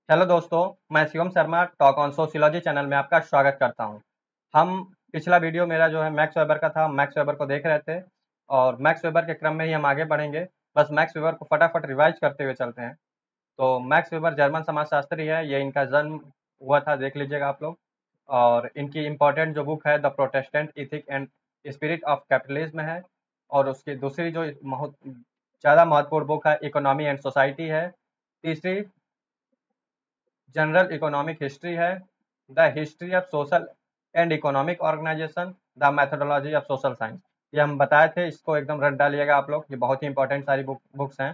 Hello दोस्तों, मैं Shivam Sharma talk on sociology channel में आपका स्वागत करता हूं। हम पिछला वीडियो मेरा जो है मैक्स वेबर का था, मैक्स वेबर को देख रहे थे और मैक्स वेबर के क्रम में ही हम आगे बढ़ेंगे। बस मैक्स वेबर को फटाफट रिवाइज करते हुए चलते हैं। तो मैक्स वेबर जर्मन समाजशास्त्री है, ये इनका जन्म हुआ था, देख लीजिएगा आप लोग। और इनकी इम्पोर्टेंट जो बुक है the Protestant ethic and spirit of capitalism है। और उसकी दूसरी जो बहुत ज़्यादा महत्वपूर्ण बुक है इकोनॉमी एंड सोसाइटी है। तीसरी जनरल इकोनॉमिक हिस्ट्री है, the history of social and economic organization, the methodology of social science. ये हम बताए थे, इसको एकदम रट डालिएगा आप लोग, ये बहुत ही इंपॉर्टेंट सारी बुक्स हैं।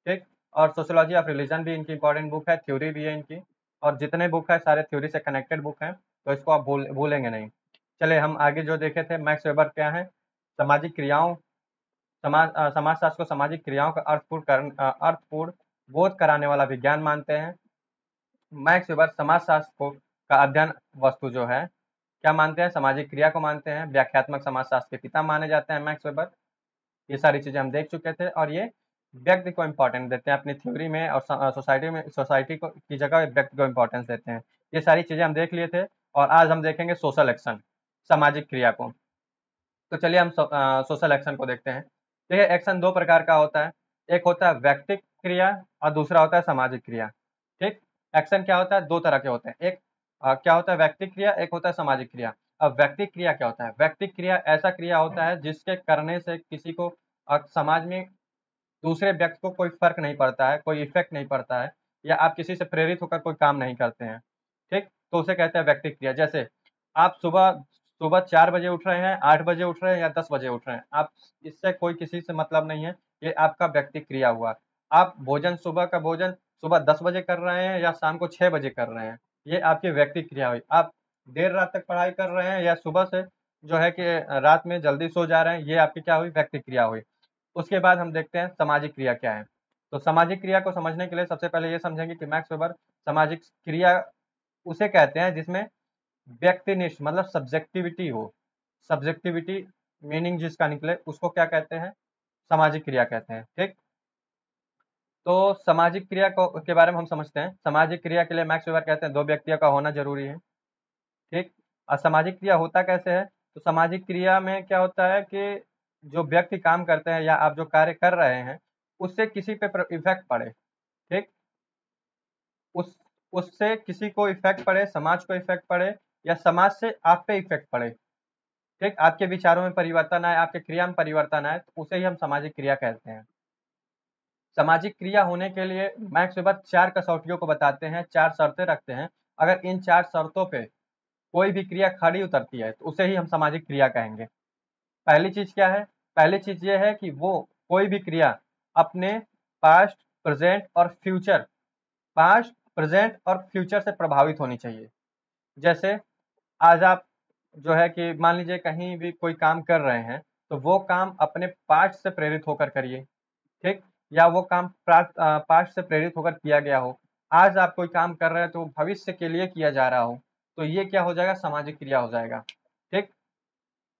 ठीक। और सोशोलॉजी ऑफ रिलीजन भी इनकी इंपॉर्टेंट बुक है, थ्योरी भी है इनकी। और जितने बुक है सारे थ्योरी से कनेक्टेड बुक हैं, तो इसको आप भूलेंगे नहीं। चलिए हम आगे जो देखे थे, मैक्स वेबर क्या है, सामाजिक क्रियाओं समाजशास्त्र को सामाजिक क्रियाओं का अर्थपूर्ण बोध कराने वाला विज्ञान मानते हैं। मैक्स वेबर समाजशास्त्र को का अध्ययन वस्तु जो है क्या मानते हैं, सामाजिक क्रिया को मानते हैं। व्याख्यात्मक समाजशास्त्र के पिता माने जाते हैं मैक्स वेबर। ये सारी चीजें हम देख चुके थे और ये व्यक्ति को इम्पोर्टेंस देते हैं अपनी थ्योरी में, और सोसाइटी को की जगह व्यक्ति को इम्पोर्टेंस देते हैं। ये सारी चीजें हम देख लिए थे और आज हम देखेंगे सोशल एक्शन, सामाजिक क्रिया को। तो चलिए हम सोशल एक्शन को देखते हैं। देखिए, एक्शन दो प्रकार का होता है, एक होता है व्यक्तिक क्रिया और दूसरा होता है सामाजिक क्रिया। ठीक। एक्शन क्या होता है, दो तरह के होते हैं, एक क्या होता है व्यक्तिक क्रिया, एक होता है सामाजिक क्रिया। अब व्यक्तिक क्रिया क्या होता है, व्यक्तिक क्रिया ऐसा क्रिया होता है जिसके करने से किसी को समाज में दूसरे व्यक्ति को कोई फर्क नहीं पड़ता है, कोई इफेक्ट नहीं पड़ता है, या आप किसी से प्रेरित होकर कोई काम नहीं करते हैं। ठीक। तो उसे कहते हैं व्यक्तिक क्रिया। जैसे आप सुबह सुबह 4 बजे उठ रहे हैं, 8 बजे उठ रहे हैं या 10 बजे उठ रहे हैं, आप इससे कोई किसी से मतलब नहीं है, ये आपका व्यक्तिक क्रिया हुआ। आप भोजन सुबह का भोजन सुबह 10 बजे कर रहे हैं या शाम को 6 बजे कर रहे हैं, ये आपकी व्यक्तिक क्रिया हुई। आप देर रात तक पढ़ाई कर रहे हैं या सुबह से जो है कि रात में जल्दी सो जा रहे हैं, ये आपकी क्या हुई, व्यक्तिक क्रिया हुई। उसके बाद हम देखते हैं सामाजिक क्रिया क्या है। तो सामाजिक क्रिया को समझने के लिए सबसे पहले ये समझेंगे कि मैक्स वेबर सामाजिक क्रिया उसे कहते हैं जिसमें व्यक्तिनिष्ठ मतलब सब्जेक्टिविटी हो। सब्जेक्टिविटी मीनिंग जिसका निकले उसको क्या कहते हैं, सामाजिक क्रिया कहते हैं। ठीक। तो सामाजिक क्रिया को के बारे में हम समझते हैं। सामाजिक क्रिया के लिए मैक्स वेबर कहते हैं दो व्यक्तियों का होना जरूरी है। ठीक। और सामाजिक क्रिया होता कैसे है, तो सामाजिक क्रिया में क्या होता है कि जो व्यक्ति काम करते हैं या आप जो कार्य कर रहे हैं उससे किसी पे इफेक्ट पड़े। ठीक। उस उससे किसी को इफेक्ट पड़े, समाज को इफेक्ट पड़े, या समाज से आप पे इफेक्ट पड़े। ठीक। आपके विचारों में परिवर्तन आए, आपके क्रिया में परिवर्तन आए, तो उसे ही हम सामाजिक क्रिया कहते हैं। सामाजिक क्रिया होने के लिए मैक्स वेबर 4 कसौटियों को बताते हैं, 4 शर्तें रखते हैं। अगर इन 4 शर्तों पे कोई भी क्रिया खड़ी उतरती है तो उसे ही हम सामाजिक क्रिया कहेंगे। पहली चीज क्या है, पहली चीज ये है कि वो कोई भी क्रिया अपने पास्ट, प्रेजेंट और फ्यूचर पास्ट, प्रेजेंट और फ्यूचर से प्रभावित होनी चाहिए। जैसे आज आप जो है कि मान लीजिए कहीं भी कोई काम कर रहे हैं, तो वो काम अपने पास्ट से प्रेरित होकर करिए। ठीक। या वो काम पास्ट से प्रेरित होकर किया गया हो। आज आप कोई काम कर रहे हैं तो भविष्य के लिए किया जा रहा हो, तो ये क्या हो जाएगा, सामाजिक क्रिया हो जाएगा। ठीक।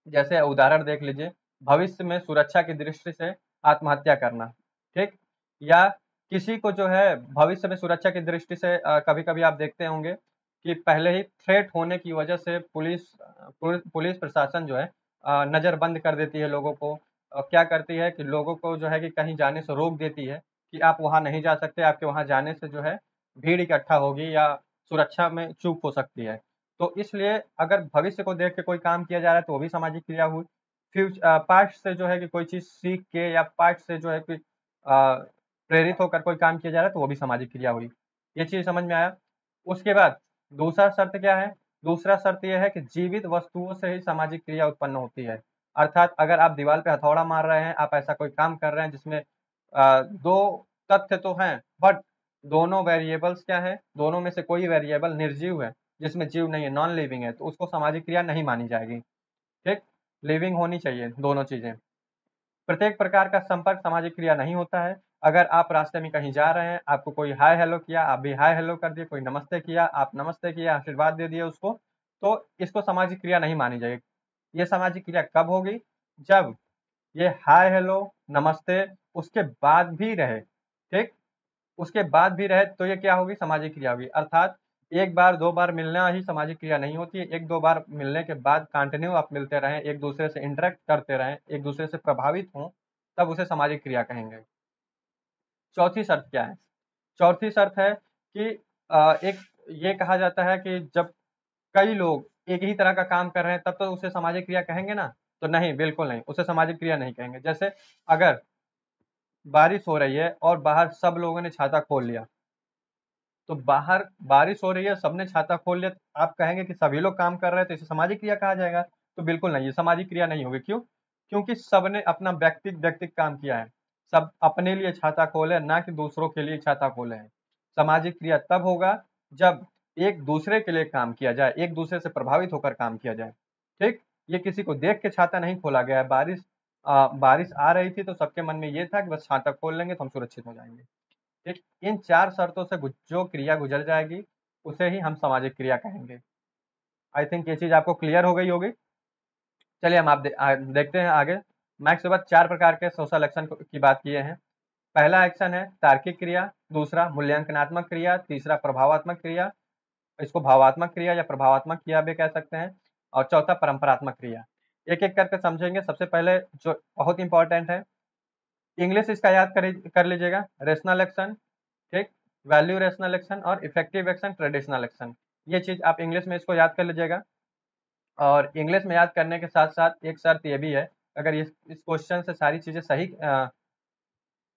जैसे उदाहरण देख लीजिए, भविष्य में सुरक्षा की दृष्टि से आत्महत्या करना। ठीक। या किसी को जो है भविष्य में सुरक्षा की दृष्टि से कभी कभी आप देखते होंगे कि पहले ही थ्रेट होने की वजह से पुलिस प्रशासन जो है नज़रबंद कर देती है लोगों को। क्या करती है कि लोगों को जो है कि कहीं जाने से रोक देती है कि आप वहाँ नहीं जा सकते, आपके वहाँ जाने से जो है भीड़ इकट्ठा होगी या सुरक्षा में चूक हो सकती है। तो इसलिए अगर भविष्य को देख के कोई काम किया जा रहा है तो वो भी सामाजिक क्रिया हुई। पास्ट से जो है कि कोई चीज़ सीख के या पास्ट से जो है कि प्रेरित होकर कोई काम किया जा रहा है तो वो भी सामाजिक क्रिया हुई। ये चीज़ समझ में आया। उसके बाद दूसरा शर्त क्या है, दूसरा शर्त यह है कि जीवित वस्तुओं से ही सामाजिक क्रिया उत्पन्न होती है। अर्थात अगर आप दीवार पे हथौड़ा मार रहे हैं, आप ऐसा कोई काम कर रहे हैं जिसमें दो तथ्य तो हैं, बट दोनों वेरिएबल्स क्या है, दोनों में से कोई वेरिएबल निर्जीव है, जिसमें जीव नहीं है, नॉन लिविंग है, तो उसको सामाजिक क्रिया नहीं मानी जाएगी। ठीक। लिविंग होनी चाहिए दोनों चीजें। प्रत्येक प्रकार का संपर्क सामाजिक क्रिया नहीं होता है। अगर आप रास्ते में कहीं जा रहे हैं, आपको कोई हाय हेलो किया, आप भी हाय हेलो कर दिए, कोई नमस्ते किया, आप नमस्ते किया, आशीर्वाद दे दिए उसको, तो इसको सामाजिक क्रिया नहीं मानी जाएगी। ये सामाजिक क्रिया कब होगी, जब ये हाय हेलो नमस्ते उसके बाद भी रहे। ठीक। उसके बाद भी रहे तो ये क्या होगी, सामाजिक क्रिया होगी। अर्थात एक बार दो बार मिलना ही सामाजिक क्रिया नहीं होती है, एक दो बार मिलने के बाद कंटिन्यू आप मिलते रहें, एक दूसरे से इंटरेक्ट करते रहें, एक दूसरे से प्रभावित हों, तब उसे सामाजिक क्रिया कहेंगे। चौथी शर्त क्या है? चौथी शर्त है कि एक ये कहा जाता है कि जब कई लोग एक ही तरह का काम कर रहे हैं तब तो उसे सामाजिक क्रिया कहेंगे ना? तो नहीं, बिल्कुल नहीं, उसे सामाजिक क्रिया नहीं कहेंगे। जैसे अगर बारिश हो रही है और बाहर सब लोगों ने छाता खोल लिया, तो बाहर बारिश हो रही है, सबने छाता खोल लिया, तो आप कहेंगे कि सभी लोग काम कर रहे हैं तो इसे सामाजिक क्रिया कहा जाएगा? तो बिल्कुल नहीं, ये सामाजिक क्रिया नहीं होगी। क्यों? क्योंकि सबने अपना व्यक्तिगत काम किया है, सब अपने लिए छाता खोले, ना कि दूसरों के लिए छाता खोले हैं। सामाजिक क्रिया तब होगा जब एक दूसरे के लिए काम किया जाए, एक दूसरे से प्रभावित होकर काम किया जाए। ठीक? ये किसी को देख के छाता नहीं खोला गया है। बारिश आ रही थी तो सबके मन में ये था कि बस छाता खोल लेंगे तो हम सुरक्षित हो जाएंगे। ठीक? इन चार शर्तों से जो क्रिया गुजर जाएगी उसे ही हम सामाजिक क्रिया कहेंगे। आई थिंक ये चीज आपको क्लियर हो गई होगी। चलिए हम देखते हैं आगे। मैक्स वेबर 4 प्रकार के सोशल एक्शन की बात किए हैं। पहला एक्शन है तार्किक क्रिया, दूसरा मूल्यांकनात्मक क्रिया, तीसरा प्रभावात्मक क्रिया, इसको भावात्मक क्रिया या प्रभावात्मक क्रिया भी कह सकते हैं, और चौथा परंपरात्मक क्रिया। एक एक करके समझेंगे। सबसे पहले जो बहुत इंपॉर्टेंट है, इंग्लिश इसका याद कर लीजिएगा। रेशनल एक्शन, ठीक, वैल्यू रेशनल एक्शन और इफेक्टिव एक्शन, ट्रेडिशनल एक्शन। ये चीज आप इंग्लिश में इसको याद कर लीजिएगा। और इंग्लिश में याद करने के साथ साथ एक शर्त ये भी है, अगर इस क्वेश्चन से सारी चीजें सही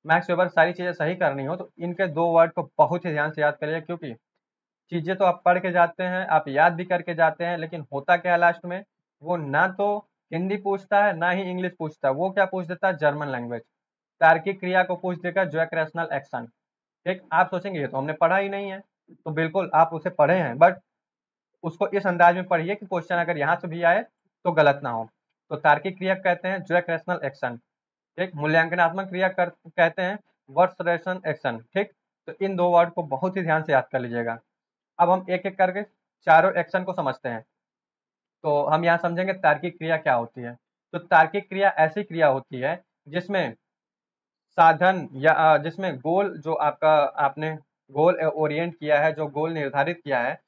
मैक्स वेबर सारी चीजें सही करनी हो तो इनके दो वर्ड को बहुत ही ध्यान से याद करिए। क्योंकि चीजें तो आप पढ़ के जाते हैं, आप याद भी करके जाते हैं, लेकिन होता क्या है लास्ट में, वो ना तो हिंदी पूछता है ना ही इंग्लिश पूछता है, वो क्या पूछ देता है, जर्मन लैंग्वेज। तार्किक क्रिया को पूछ देगा जो एक रेशनल एक्शन। ठीक, आप सोचेंगे ये तो हमने पढ़ा ही नहीं है, तो बिल्कुल आप उसे पढ़े हैं, बट उसको इस अंदाज में पढ़िए कि क्वेश्चन अगर यहाँ से भी आए तो गलत ना हो। तो तार्किक क्रिया कहते हैं जो एक रेशनल एक्शन। ठीक, मूल्यांकनात्मक क्रिया कहते हैं वर्ड्स रेशन एक्शन। ठीक, तो इन दो वर्ड को बहुत ही ध्यान से याद कर लीजिएगा। अब हम एक एक करके चारों एक्शन को समझते हैं। तो हम यहाँ समझेंगे तार्किक क्रिया क्या होती है। तो तार्किक क्रिया ऐसी क्रिया होती है जिसमें साधन या जिसमें गोल जो आपने गोल ओरिएंट किया है, जो गोल निर्धारित किया है,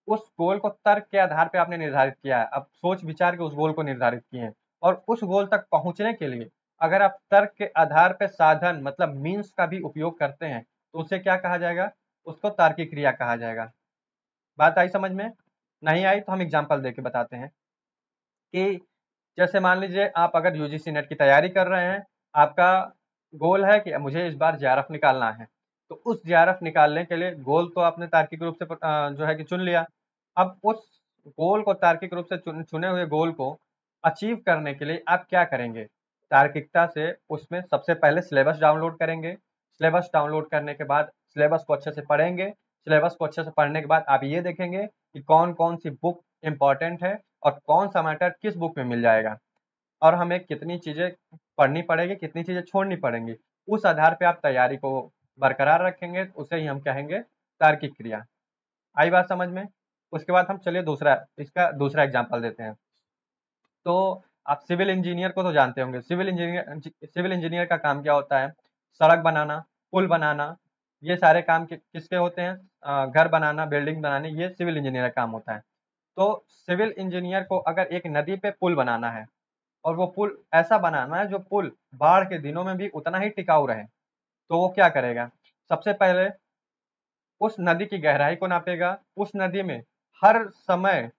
उस गोल को तर्क के आधार पे आपने निर्धारित किया है। अब सोच विचार के उस गोल को निर्धारित किए हैं, और उस गोल तक पहुंचने के लिए अगर आप तर्क के आधार पे साधन मतलब मीन्स का भी उपयोग करते हैं तो उसे क्या कहा जाएगा, उसको तार्किक क्रिया कहा जाएगा। बात आई समझ में? नहीं आई तो हम एग्जाम्पल देके बताते हैं कि जैसे मान लीजिए आप अगर यूजीसी नेट की तैयारी कर रहे हैं, आपका गोल है कि मुझे इस बार जेआरएफ निकालना है। तो उस जेआरएफ निकालने के लिए गोल तो आपने तार्किक रूप से जो है कि चुन लिया। अब उस गोल को तार्किक रूप से चुने हुए गोल को अचीव करने के लिए आप क्या करेंगे, तार्किकता से उसमें सबसे पहले सिलेबस डाउनलोड करेंगे। सिलेबस डाउनलोड करने के बाद सिलेबस को अच्छे से पढ़ेंगे। सिलेबस को अच्छे से पढ़ने के बाद आप ये देखेंगे कि कौन कौन सी बुक इंपॉर्टेंट है और कौन सा मैटर किस बुक में मिल जाएगा, और हमें कितनी चीज़ें पढ़नी पड़ेगी, कितनी चीज़ें छोड़नी पड़ेंगी। उस आधार पे आप तैयारी को बरकरार रखेंगे, उसे ही हम कहेंगे तार्किक क्रिया। आई बात समझ में? उसके बाद हम चलिए इसका दूसरा एग्जाम्पल देते हैं। तो आप सिविल इंजीनियर को तो जानते होंगे। सिविल इंजीनियर का काम क्या होता है, सड़क बनाना, पुल बनाना, ये सारे काम किसके होते हैं, घर बनाना, बिल्डिंग बनाने, ये सिविल इंजीनियर का काम होता है। तो सिविल इंजीनियर को अगर एक नदी पे पुल बनाना है, और वो पुल ऐसा बनाना है जो पुल बाढ़ के दिनों में भी उतना ही टिकाऊ रहे, तो वो क्या करेगा, सबसे पहले उस नदी की गहराई को नापेगा। उस नदी में हर समय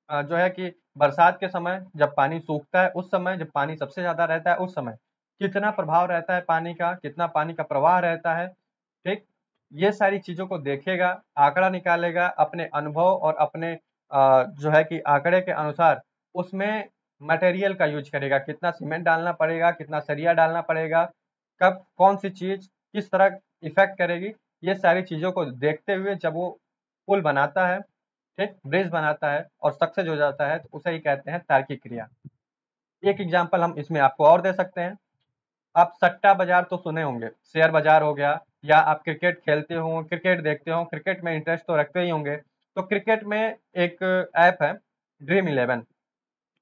जो है कि बरसात के समय जब पानी सूखता है, उस समय जब पानी सबसे ज्यादा रहता है, उस समय कितना प्रभाव रहता है पानी का, कितना पानी का प्रवाह रहता है। ठीक, ये सारी चीजों को देखेगा, आंकड़ा निकालेगा, अपने अनुभव और अपने जो है कि आंकड़े के अनुसार उसमें मटेरियल का यूज करेगा, कितना सीमेंट डालना पड़ेगा, कितना सरिया डालना पड़ेगा, कब कौन सी चीज किस तरह इफेक्ट करेगी। ये सारी चीजों को देखते हुए जब वो पुल बनाता है, ठीक, ब्रिज बनाता है और सक्सेस हो जाता है, तो उसे ही कहते हैं तार्किक क्रिया। एक एग्जाम्पल हम इसमें आपको और दे सकते हैं। आप सट्टा बाजार तो सुने होंगे, शेयर बाजार हो गया, या आप क्रिकेट खेलते हो, क्रिकेट देखते हो, क्रिकेट में इंटरेस्ट तो रखते ही होंगे। तो क्रिकेट में एक ऐप है ड्रीम इलेवन।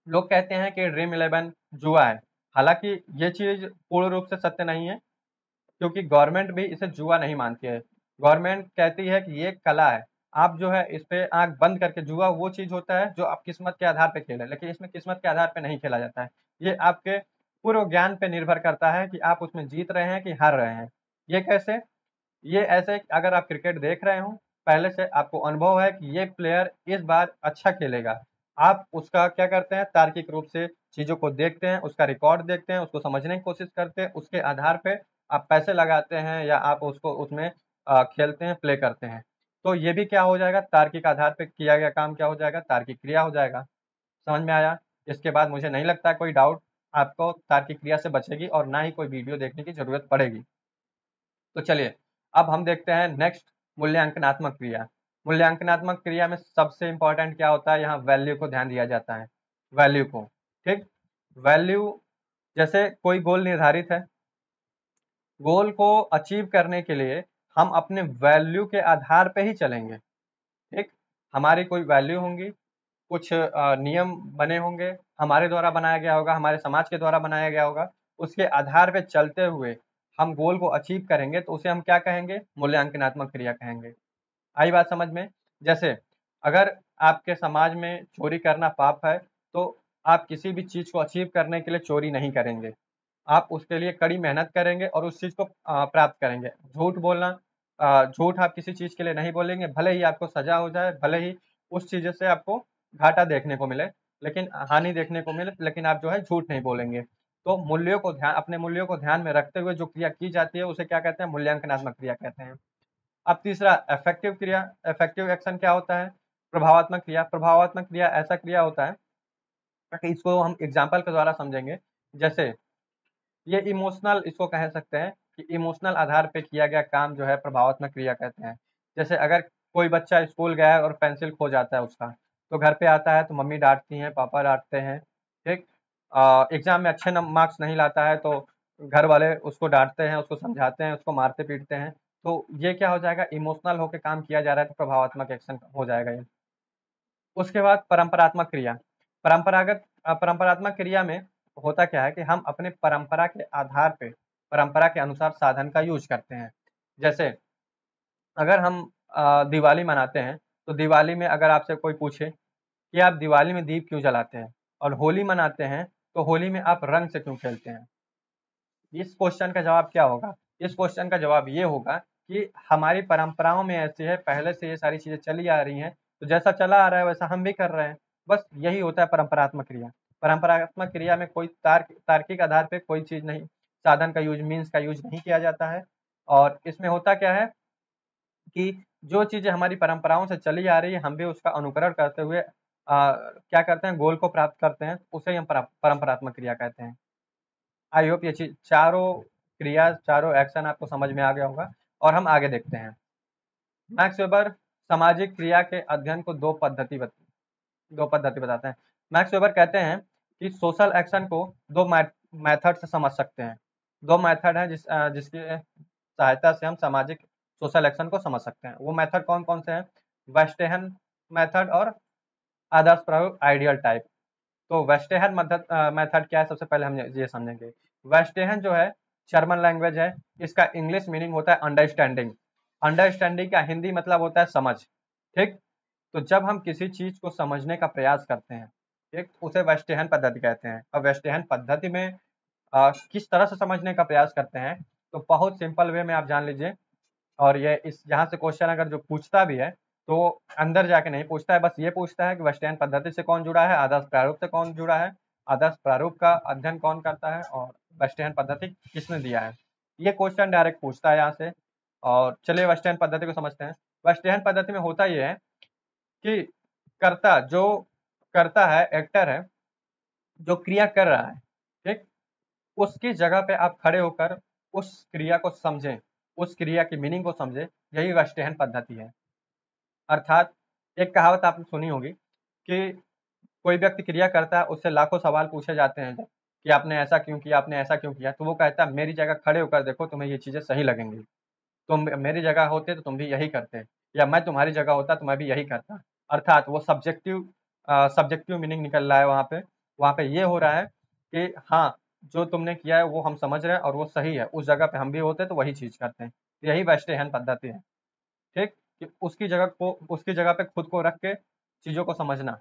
लोग कहते हैं कि ड्रीम इलेवन जुआ है, हालांकि ये चीज पूर्ण रूप से सत्य नहीं है। क्योंकि गवर्नमेंट भी इसे जुआ नहीं मानती है। गवर्नमेंट कहती है कि ये कला है, आप जो है इस पे आँख बंद करके, जुआ वो चीज़ होता है जो आप किस्मत के आधार पे खेलें, लेकिन इसमें किस्मत के आधार पे नहीं खेला जाता है। ये आपके पूर्व ज्ञान पे निर्भर करता है कि आप उसमें जीत रहे हैं कि हार रहे हैं। ये कैसे? ये ऐसे कि अगर आप क्रिकेट देख रहे हो, पहले से आपको अनुभव है कि ये प्लेयर इस बार अच्छा खेलेगा। आप उसका क्या करते हैं, तार्किक रूप से चीज़ों को देखते हैं, उसका रिकॉर्ड देखते हैं, उसको समझने की कोशिश करते हैं, उसके आधार पे आप पैसे लगाते हैं या आप उसको उसमें खेलते हैं, प्ले करते हैं। तो ये भी क्या हो जाएगा, तार्किक आधार पे किया गया काम क्या हो जाएगा, तार्किक क्रिया हो जाएगा। समझ में आया? इसके बाद मुझे नहीं लगता कोई डाउट आपको तार्किक क्रिया से बचेगी और ना ही कोई वीडियो देखने की ज़रूरत पड़ेगी। तो चलिए, अब हम देखते हैं नेक्स्ट, मूल्यांकनात्मक क्रिया। मूल्यांकनात्मक क्रिया में सबसे इंपॉर्टेंट क्या होता है, यहाँ वैल्यू को ध्यान दिया जाता है, वैल्यू को। ठीक, वैल्यू, जैसे कोई गोल निर्धारित है, गोल को अचीव करने के लिए हम अपने वैल्यू के आधार पे ही चलेंगे। ठीक, हमारी कोई वैल्यू होंगी, कुछ नियम बने होंगे, हमारे द्वारा बनाया गया होगा, हमारे समाज के द्वारा बनाया गया होगा, उसके आधार पे चलते हुए हम गोल को अचीव करेंगे तो उसे हम क्या कहेंगे, मूल्यांकनात्मक क्रिया कहेंगे। आई बात समझ में? जैसे अगर आपके समाज में चोरी करना पाप है, तो आप किसी भी चीज़ को अचीव करने के लिए चोरी नहीं करेंगे। आप उसके लिए कड़ी मेहनत करेंगे और उस चीज़ को प्राप्त करेंगे। झूठ बोलना, झूठ आप किसी चीज़ के लिए नहीं बोलेंगे, भले ही आपको सज़ा हो जाए, भले ही उस चीज़ से आपको घाटा देखने को मिले, लेकिन हानि देखने को मिले, लेकिन आप जो है झूठ नहीं बोलेंगे। तो मूल्यों को ध्यान, अपने मूल्यों को ध्यान में रखते हुए जो क्रिया की जाती है उसे क्या कहते हैं, मूल्यांकनात्मक क्रिया कहते हैं। अब तीसरा इफेक्टिव क्रिया, इफेक्टिव एक्शन क्या होता है, प्रभावात्मक क्रिया। प्रभावात्मक क्रिया ऐसा क्रिया होता है कि इसको हम एग्जाम्पल के द्वारा समझेंगे। जैसे ये इमोशनल, इसको कह सकते हैं कि इमोशनल आधार पे किया गया काम जो है प्रभावात्मक क्रिया कहते हैं। जैसे अगर कोई बच्चा स्कूल गया है और पेंसिल खो जाता है उसका, तो घर पे आता है तो मम्मी डांटती हैं, पापा डांटते हैं। ठीक, एग्जाम में अच्छे मार्क्स नहीं लाता है तो घर वाले उसको डांटते हैं, उसको समझाते हैं, उसको मारते पीटते हैं। तो ये क्या हो जाएगा, इमोशनल होकर काम किया जा रहा है, तो प्रभावात्मक एक्शन हो जाएगा ये। उसके बाद परंपरात्मक क्रिया। परंपरात्मक क्रिया में होता क्या है कि हम अपने परंपरा के आधार पे, परंपरा के अनुसार साधन का यूज करते हैं। जैसे अगर हम दिवाली मनाते हैं, तो दिवाली में अगर आपसे कोई पूछे कि आप दिवाली में दीप क्यों जलाते हैं, और होली मनाते हैं तो होली में आप रंग से क्यों खेलते हैं, इस क्वेश्चन का जवाब क्या होगा? इस क्वेश्चन का जवाब ये होगा कि हमारी परंपराओं में ऐसी है, पहले से ये सारी चीज़ें चली आ रही हैं, तो जैसा चला आ रहा है वैसा हम भी कर रहे हैं। बस यही होता है परंपरात्मक क्रिया। परंपरात्मक क्रिया में कोई तार्किक आधार पे कोई चीज़ नहीं, साधन का यूज़, मीन्स का यूज़ नहीं किया जाता है। और इसमें होता क्या है कि जो चीज़ें हमारी परंपराओं से चली आ रही है, हम भी उसका अनुकरण करते हुए क्या करते हैं, गोल को प्राप्त करते हैं, उसे ही हम परंपरात्मक क्रिया कहते हैं। आई होप ये चीज़, चारों क्रिया, चारों एक्शन आपको समझ में आ गया होगा। और हम आगे देखते हैं। मैक्स वेबर सामाजिक क्रिया के अध्ययन को दो पद्धति बताते हैं। मैक्स वेबर कहते हैं कि सोशल एक्शन को दो मेथड से समझ सकते हैं। दो मेथड हैं जिसकी सहायता से हम सामाजिक सोशल एक्शन को समझ सकते हैं। वो मेथड कौन कौन से हैं? वेस्टेहन मेथड और आदर्श प्रयोग, आइडियल टाइप। तो वेस्टेहन मेथड क्या है, सबसे पहले हम ये समझेंगे। वेस्टेहन जो है जर्मन लैंग्वेज है, इसका इंग्लिश मीनिंग होता है अंडरस्टैंडिंग। अंडरस्टैंडिंग का हिंदी मतलब होता है समझ। ठीक, तो जब हम किसी चीज को समझने का प्रयास करते हैं, ठीक, उसे वेस्टेहन पद्धति कहते हैं। अब वेस्टेहन पद्धति में किस तरह से समझने का प्रयास करते हैं, तो बहुत सिंपल वे में आप जान लीजिए। और ये इस यहाँ से क्वेश्चन अगर जो पूछता भी है तो अंदर जाके नहीं पूछता है, बस ये पूछता है कि वेस्टर्न पद्धति से कौन जुड़ा है, आदर्श प्रारूप से कौन जुड़ा है, आदर्श प्रारूप का अध्ययन कौन करता है, और वेस्टर्न पद्धति किसने दिया है। ये क्वेश्चन डायरेक्ट पूछता है यहाँ से। और चलिए वेस्टर्न पद्धति को समझते हैं। वेस्टर्न पद्धति में होता ये है कि कर्ता, जो करता है, एक्टर है, जो क्रिया कर रहा है, ठीक, उसकी जगह पे आप खड़े होकर उस क्रिया को समझें, उस क्रिया की मीनिंग को समझें, यही वेस्टर्न पद्धति है। अर्थात एक कहावत आपने सुनी होगी कि कोई व्यक्ति क्रिया करता है, उससे लाखों सवाल पूछे जाते हैं कि आपने ऐसा क्यों किया, आपने ऐसा क्यों किया, तो वो कहता है मेरी जगह खड़े होकर देखो, तुम्हें ये चीज़ें सही लगेंगी, तुम मेरी जगह होते तो तुम भी यही करते, या मैं तुम्हारी जगह होता तो मैं भी यही करता। अर्थात वो सब्जेक्टिव मीनिंग निकल रहा है वहाँ पे। ये हो रहा है कि हाँ, जो तुमने किया है वो हम समझ रहे हैं और वो सही है, उस जगह पे हम भी होते तो वही चीज़ करते हैं। यही वेस्टेहन पद्धति है, ठीक? कि उसकी जगह पे खुद को रख के चीज़ों को समझना।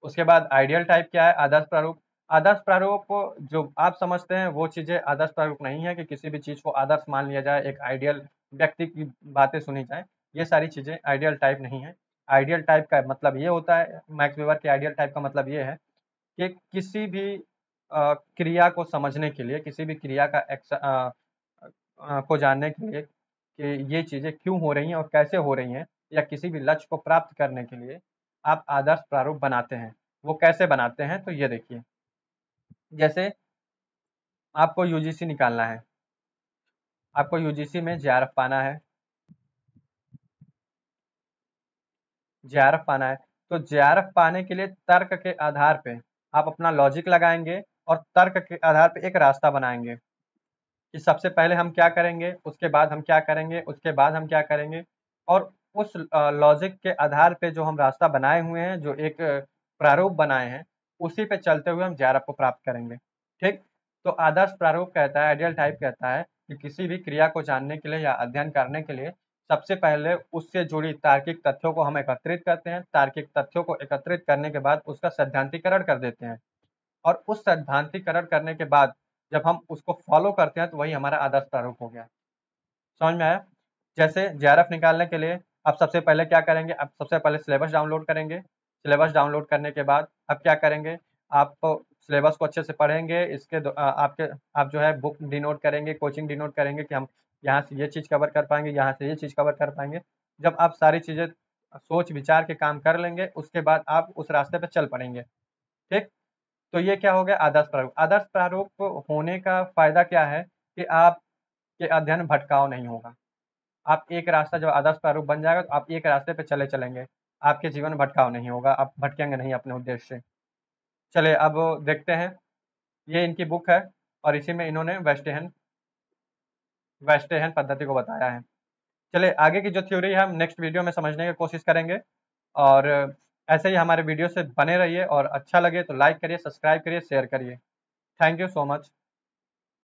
उसके बाद आइडियल टाइप क्या है? आदर्श प्रारूप। आदर्श प्रारूप जो आप समझते हैं वो चीज़ें आदर्श प्रारूप नहीं है कि किसी भी चीज़ को आदर्श मान लिया जाए, एक आइडियल व्यक्ति की बातें सुनी जाए, ये सारी चीज़ें आइडियल टाइप नहीं है। आइडियल टाइप का मतलब ये होता है, मैक्स वेबर के आइडियल टाइप का मतलब ये है कि किसी भी क्रिया को समझने के लिए, किसी भी क्रिया का को जानने के लिए कि ये चीज़ें क्यों हो रही हैं और कैसे हो रही हैं, या किसी भी लक्ष्य को प्राप्त करने के लिए आप आदर्श प्रारूप बनाते हैं। वो कैसे बनाते हैं? तो ये देखिए, जैसे आपको यूजीसी निकालना है, आपको यूजीसी में जेआरएफ पाना है, जेआरएफ पाना है, तो जेआरएफ पाने के लिए तर्क के आधार पे आप अपना लॉजिक लगाएंगे और तर्क के आधार पे एक रास्ता बनाएंगे कि सबसे पहले हम क्या करेंगे, उसके बाद हम क्या करेंगे, उसके बाद हम क्या करेंगे, और उस लॉजिक के आधार पे जो हम रास्ता बनाए हुए हैं, जो एक प्रारूप बनाए हैं, उसी पे चलते हुए हम जेआरएफ को प्राप्त करेंगे, ठीक? तो आदर्श प्रारूप कहता है, आइडियल टाइप कहता है कि किसी भी क्रिया को जानने के लिए या अध्ययन करने के लिए सबसे पहले उससे जुड़ी तार्किक तथ्यों को हम एकत्रित करते हैं, तार्किक तथ्यों को एकत्रित करने के बाद उसका सैद्धांतिकरण कर देते हैं, और उस सैद्धांतिकरण करने के बाद जब हम उसको फॉलो करते हैं तो वही हमारा आदर्श प्रारूप हो गया। समझ में आया? जैसे जेआरएफ निकालने के लिए आप सबसे पहले क्या करेंगे? आप सबसे पहले सिलेबस डाउनलोड करेंगे। सिलेबस डाउनलोड करने के बाद आप क्या करेंगे? आप सिलेबस को अच्छे से पढ़ेंगे। आप जो है बुक डिनोट करेंगे, कोचिंग डिनोट करेंगे कि हम यहाँ से ये चीज़ कवर कर पाएँगे, यहाँ से ये चीज़ कवर कर पाएँगे। जब आप सारी चीज़ें सोच विचार के काम कर लेंगे, उसके बाद आप उस रास्ते पे चल पड़ेंगे। ठीक? तो ये क्या हो गया? आदर्श प्रारूप। आदर्श प्रारूप होने का फ़ायदा क्या है कि आपके अध्ययन में भटकाव नहीं होगा। आप एक रास्ता जब आदर्श प्रारूप बन जाएगा तो आप एक रास्ते पे चलेंगे। आपके जीवन में भटकाव नहीं होगा, आप भटकेंगे नहीं अपने उद्देश्य से। चलिए अब देखते हैं, ये इनकी बुक है और इसी में इन्होंने वेस्टेहन पद्धति को बताया है। चलिए आगे की जो थ्योरी है हम नेक्स्ट वीडियो में समझने की कोशिश करेंगे, और ऐसे ही हमारे वीडियो से बने रहिए, और अच्छा लगे तो लाइक करिए, सब्सक्राइब करिए, शेयर करिए। Thank you so much.